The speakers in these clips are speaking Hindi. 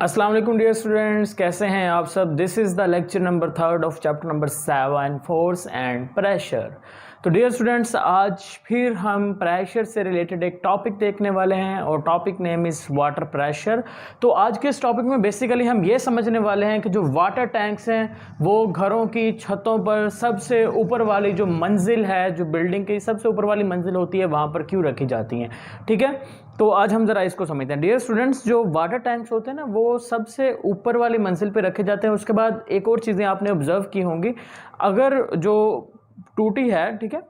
अस्सलाम वालेकुम डियर स्टूडेंट्स, कैसे हैं आप सब। This is the lecture number 3 of chapter number 7 force and pressure. तो डियर स्टूडेंट्स, आज फिर हम प्रेशर से रिलेटेड एक टॉपिक देखने वाले हैं और topic name is water pressure. तो आज के इस टॉपिक में बेसिकली हम ये समझने वाले हैं कि जो वाटर टैंक्स हैं वो घरों की छतों पर सबसे ऊपर वाली जो मंजिल है, जो बिल्डिंग की सबसे ऊपर वाली मंजिल होती है, वहाँ पर क्यों रखी जाती हैं। ठीक है, तो आज हम ज़रा इसको समझते हैं। डियर स्टूडेंट्स, जो वाटर टैंक्स होते हैं ना, वो सबसे ऊपर वाली मंजिल पे रखे जाते हैं। उसके बाद एक और चीज़ें आपने ऑब्जर्व की होंगी, अगर जो टूटी है, ठीक है,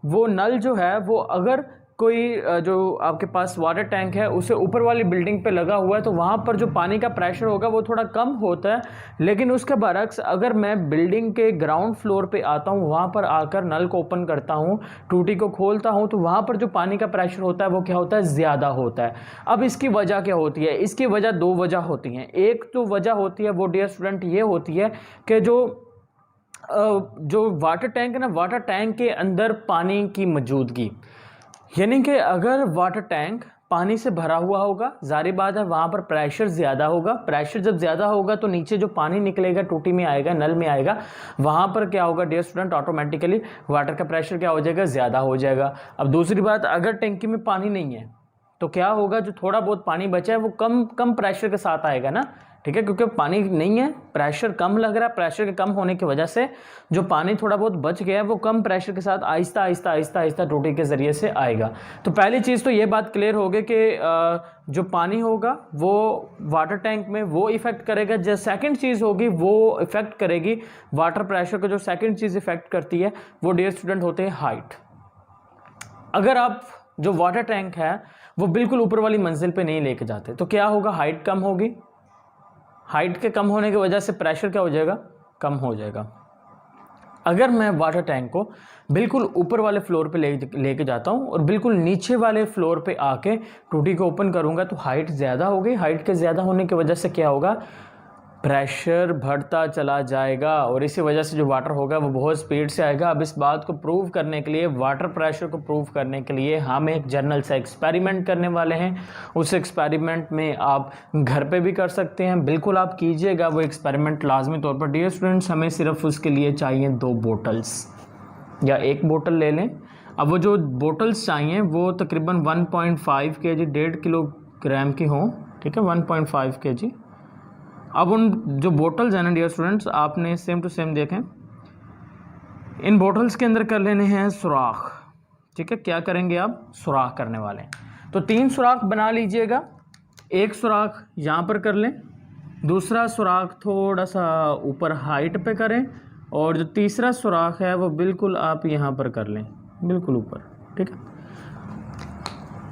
वो नल जो है वो अगर कोई जो आपके पास वाटर टैंक है उसे ऊपर वाली बिल्डिंग पे लगा हुआ है तो वहाँ पर जो पानी का प्रेशर होगा वो थोड़ा कम होता है। लेकिन उसके बरक्स अगर मैं बिल्डिंग के ग्राउंड फ्लोर पे आता हूँ, वहाँ पर आकर नल को ओपन करता हूँ, टूटी को खोलता हूँ, तो वहाँ पर जो पानी का प्रेशर होता है वो क्या होता है, ज़्यादा होता है। अब इसकी वजह क्या होती है? इसकी वजह दो वजह होती हैं। एक जो वजह होती है वो डियर स्टूडेंट ये होती है कि जो वाटर टैंक है ना, वाटर टैंक के अंदर पानी की मौजूदगी, यानी कि अगर वाटर टैंक पानी से भरा हुआ होगा, जारी बात है वहाँ पर प्रेशर ज़्यादा होगा। प्रेशर जब ज़्यादा होगा तो नीचे जो पानी निकलेगा, टूटी में आएगा, नल में आएगा, वहाँ पर क्या होगा डियर स्टूडेंट, ऑटोमेटिकली वाटर का प्रेशर क्या हो जाएगा, ज़्यादा हो जाएगा। अब दूसरी बात, अगर टैंकी में पानी नहीं है तो क्या होगा, जो थोड़ा बहुत पानी बचा है वो कम प्रेशर के साथ आएगा ना। ठीक है, क्योंकि पानी नहीं है, प्रेशर कम लग रहा है, प्रेशर के कम होने की वजह से जो पानी थोड़ा बहुत बच गया है वो कम प्रेशर के साथ आहिस्ता आहिस्ता आहिस्ता आहिस्ता टूटी के ज़रिए से आएगा। तो पहली चीज़ तो ये बात क्लियर हो गई कि जो पानी होगा वो वाटर टैंक में वो इफ़ेक्ट करेगा। जो सेकंड चीज़ होगी वो इफ़ेक्ट करेगी वाटर प्रेशर को, जो सेकंड चीज़ इफ़ेक्ट करती है वो डियर स्टूडेंट होते हैं हाइट। अगर आप जो वाटर टैंक है वो बिल्कुल ऊपर वाली मंजिल पे नहीं लेके जाते तो क्या होगा, हाइट कम होगी। हाइट के कम होने की वजह से प्रेशर क्या हो जाएगा, कम हो जाएगा। अगर मैं वाटर टैंक को बिल्कुल ऊपर वाले फ्लोर पे लेके जाता हूँ और बिल्कुल नीचे वाले फ्लोर पे आके टूटी को ओपन करूँगा तो हाइट ज़्यादा होगी। हाइट के ज़्यादा होने की वजह से क्या होगा, प्रेशर बढ़ता चला जाएगा और इसी वजह से जो वाटर होगा वो बहुत स्पीड से आएगा। अब इस बात को प्रूव करने के लिए, वाटर प्रेशर को प्रूव करने के लिए हम एक जर्नल से एक्सपेरिमेंट करने वाले हैं। उस एक्सपेरिमेंट में आप घर पे भी कर सकते हैं, बिल्कुल आप कीजिएगा वो एक्सपेरिमेंट लाजमी तौर पर। डियर स्टूडेंट्स, हमें सिर्फ उसके लिए चाहिए 2 बोटल्स या 1 बोतल ले लें। अब वो जो बोटल्स चाहिए वो तकरीबन 1.5 kg, 1.5 किलोग्राम की हों। ठीक है, 1.5 kg। अब उन जो बोटल्स हैं ना डियर स्टूडेंट्स, आपने सेम टू सेम देखें, इन बोटल्स के अंदर कर लेने हैं सुराख। ठीक है, क्या करेंगे आप, सुराख करने वाले हैं। तो 3 सुराख बना लीजिएगा। एक सुराख यहाँ पर कर लें, दूसरा सुराख थोड़ा सा ऊपर हाइट पे करें और जो तीसरा सुराख है वो बिल्कुल आप यहाँ पर कर लें, बिल्कुल ऊपर। ठीक है,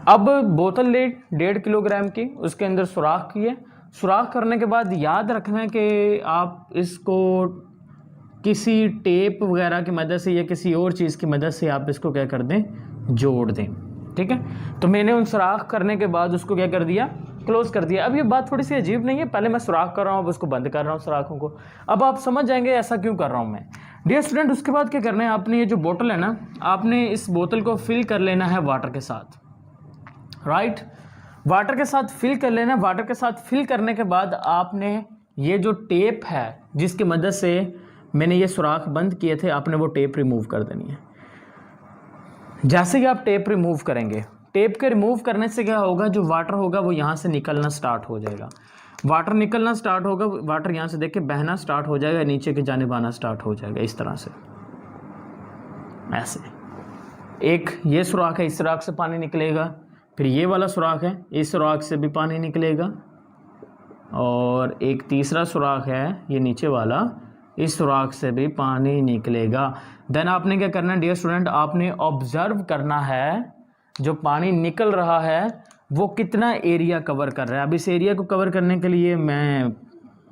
अब बोतल ले 1.5 किलोग्राम की, उसके अंदर सुराख किए। सुराख करने के बाद याद रखना है कि आप इसको किसी टेप वगैरह की मदद से या किसी और चीज़ की मदद से आप इसको क्या कर दें, जोड़ दें। ठीक है, तो मैंने उन सुराख करने के बाद उसको क्या कर दिया, क्लोज कर दिया। अब ये बात थोड़ी सी अजीब नहीं है, पहले मैं सुराख कर रहा हूँ, अब उसको बंद कर रहा हूँ सुराखों को। अब आप समझ जाएंगे ऐसा क्यों कर रहा हूँ मैं। डियर स्टूडेंट, उसके बाद क्या करना है, आपने ये जो बोतल है ना, आपने इस बोतल को फिल कर लेना है वाटर के साथ। राइट, वाटर के साथ फिल कर लेना। वाटर के साथ फिल करने के बाद आपने ये जो टेप है जिसकी मदद से मैंने ये सुराख बंद किए थे, आपने वो टेप रिमूव कर देनी है। जैसे ही आप टेप रिमूव करेंगे, टेप के रिमूव करने से क्या होगा, जो वाटर होगा वो यहाँ से निकलना स्टार्ट हो जाएगा। वाटर निकलना स्टार्ट होगा, वाटर यहाँ से देख के बहना स्टार्ट हो जाएगा, नीचे की जानिब आना स्टार्ट हो जाएगा इस तरह से। ऐसे एक ये सुराख है, इस सुराख से पानी निकलेगा, फिर ये वाला सुराख है, इस सुराख से भी पानी निकलेगा, और एक तीसरा सुराख है ये नीचे वाला, इस सुराख से भी पानी निकलेगा। देन आपने क्या करना है डियर स्टूडेंट, आपने ऑब्जर्व करना है जो पानी निकल रहा है वो कितना एरिया कवर कर रहा है। अब इस एरिया को कवर करने के लिए मैं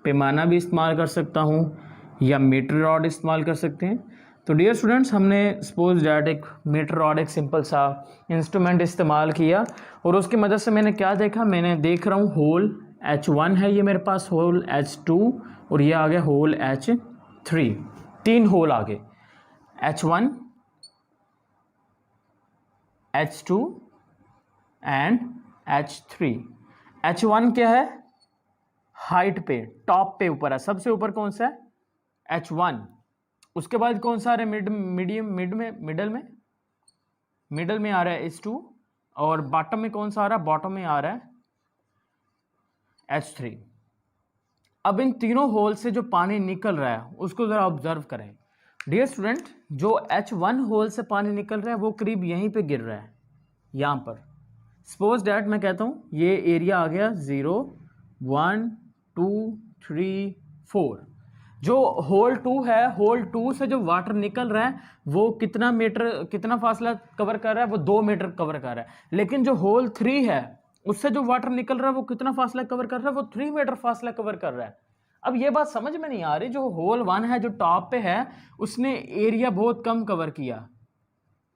पैमाना भी इस्तेमाल कर सकता हूँ या मीटर रॉड इस्तेमाल कर सकते हैं। तो डियर स्टूडेंट्स, हमने सपोज डैट एक मीटर रॉड, एक सिंपल सा इंस्ट्रूमेंट इस्तेमाल किया और उसकी मदद से मैंने क्या देखा, मैंने देख रहा हूँ होल H1 है ये मेरे पास, होल H2 और ये आ गया होल H3। 3 होल आ गए, H1, H2 and H3। H1 क्या है, हाइट पे, टॉप पे ऊपर है, सबसे ऊपर कौन सा है, H1। उसके बाद कौन सा आ रहा है, मिडल में आ रहा है H2, और बॉटम में कौन सा आ रहा है, बॉटम में आ रहा है H3। अब इन तीनों होल से जो पानी निकल रहा है उसको जरा ऑब्जर्व करें। डियर स्टूडेंट, जो H1 होल से पानी निकल रहा है वो करीब यहीं पे गिर रहा है, यहां पर। सपोज डैट मैं कहता हूं ये एरिया आ गया 0, 1, 2, 3, 4। जो होल 2 है, होल 2 से जो वाटर निकल रहा है वो कितना मीटर, कितना फासला कवर कर रहा है, वो 2 मीटर कवर कर रहा है। लेकिन जो होल 3 है उससे जो वाटर निकल रहा है वो कितना फासला कवर कर रहा है, वो 3 मीटर फासला कवर कर रहा है। अब ये बात समझ में नहीं आ रही, जो होल 1 है जो टॉप पे है उसने एरिया बहुत कम कवर किया,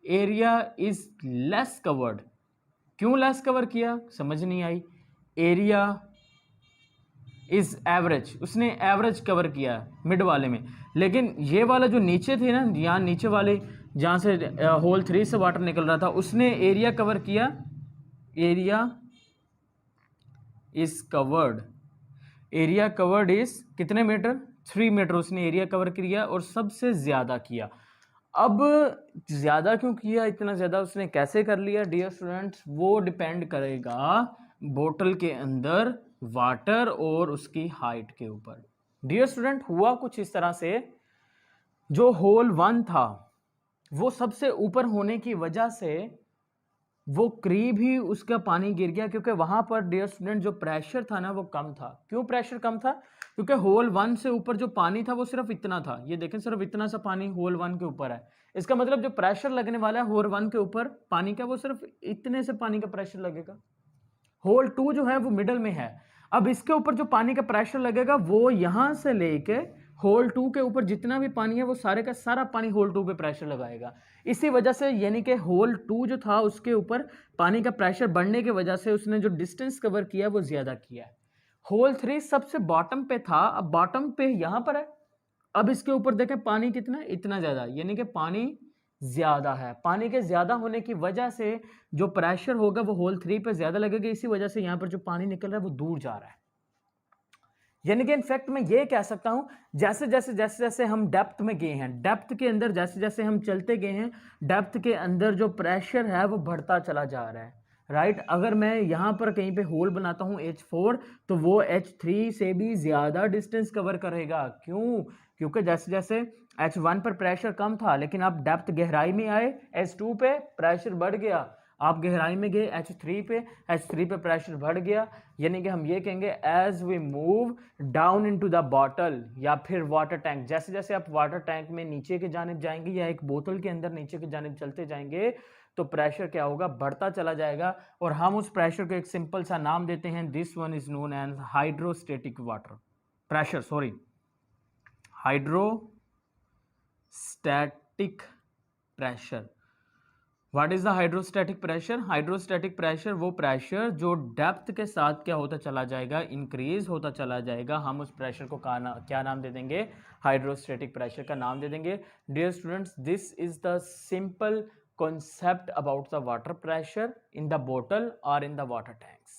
एरिया इज लेस कवर्ड। क्यों लेस कवर किया, समझ नहीं आई। एरिया इज एवरेज, उसने एवरेज कवर किया मिड वाले में। लेकिन ये वाला जो नीचे थे ना, यहाँ नीचे वाले जहाँ से होल 3 से वाटर निकल रहा था, उसने एरिया कवर किया, area is covered, area covered is कितने मीटर, 3 मीटर उसने एरिया कवर किया और सबसे ज़्यादा किया। अब ज़्यादा क्यों किया, इतना ज़्यादा उसने कैसे कर लिया डियर स्टूडेंट्स, वो डिपेंड करेगा बोतल के अंदर वाटर और उसकी हाइट के ऊपर। डियर स्टूडेंट, हुआ कुछ इस तरह से, जो होल 1 था वो सबसे ऊपर होने की वजह से वो करीब ही उसका पानी गिर गया, क्योंकि वहां पर डियर स्टूडेंट जो प्रेशर था ना वो कम था। क्यों प्रेशर कम था, क्योंकि होल 1 से ऊपर जो पानी था वो सिर्फ इतना था, ये देखें सिर्फ इतना सा पानी होल 1 के ऊपर है। इसका मतलब जो प्रेशर लगने वाला है होल 1 के ऊपर पानी का, वो सिर्फ इतने से पानी का प्रेशर लगेगा। होल 2 जो है वो मिडल में है, अब इसके ऊपर जो पानी का प्रेशर लगेगा वो यहां से लेके होल 2 के ऊपर जितना भी पानी है वो सारे का सारा पानी होल 2 पे प्रेशर लगाएगा। इसी वजह से यानी कि होल 2 जो था उसके ऊपर पानी का प्रेशर बढ़ने की वजह से उसने जो डिस्टेंस कवर किया वो ज्यादा किया है। होल 3 सबसे बॉटम पे था, अब बॉटम पे यहां पर है, अब इसके ऊपर देखें पानी कितना, इतना ज्यादा, यानी कि पानी ज्यादा है। पानी के ज्यादा होने की वजह से जो प्रेशर होगा वो होल 3 पे ज्यादा लगेगा, इसी वजह से यहां पर जो पानी निकल रहा है वो दूर जा रहा है। यानी कि इनफैक्ट मैं ये कह सकता हूं, जैसे जैसे जैसे जैसे हम डेप्थ में गए हैं, डेप्थ के अंदर जैसे जैसे हम चलते गए हैं, डेप्थ के अंदर जो प्रेशर है वो बढ़ता चला जा रहा है, राइट। अगर मैं यहां पर कहीं पे होल बनाता हूं H4, तो वो H3 से भी ज्यादा डिस्टेंस कवर करेगा। क्यों, क्योंकि जैसे जैसे H1 पर प्रेशर कम था, लेकिन आप डेप्थ गहराई में आए, H2 पे प्रेशर बढ़ गया, आप गहराई में गए H3 पे प्रेशर बढ़ गया। यानी कि हम ये कहेंगे as we move down into the bottle या फिर वाटर टैंक, जैसे जैसे आप वाटर टैंक में नीचे की जानिब जाएंगे या एक बोतल के अंदर नीचे की जानिब चलते जाएंगे तो प्रेशर क्या होगा, बढ़ता चला जाएगा। और हम उस प्रेशर को एक सिंपल सा नाम देते हैं, this one is known as hydrostatic water pressure, sorry hydrostatic pressure. What is the hydrostatic pressure, hydrostatic pressure वो प्रेशर जो डेप्थ के साथ क्या होता चला जाएगा, इंक्रीज होता चला जाएगा। हम उस प्रेशर को क्या नाम दे देंगे, हाइड्रोस्टैटिक प्रेशर का नाम दे देंगे। Dear students, this is the simple concept about the water pressure in the bottle or in the water tanks.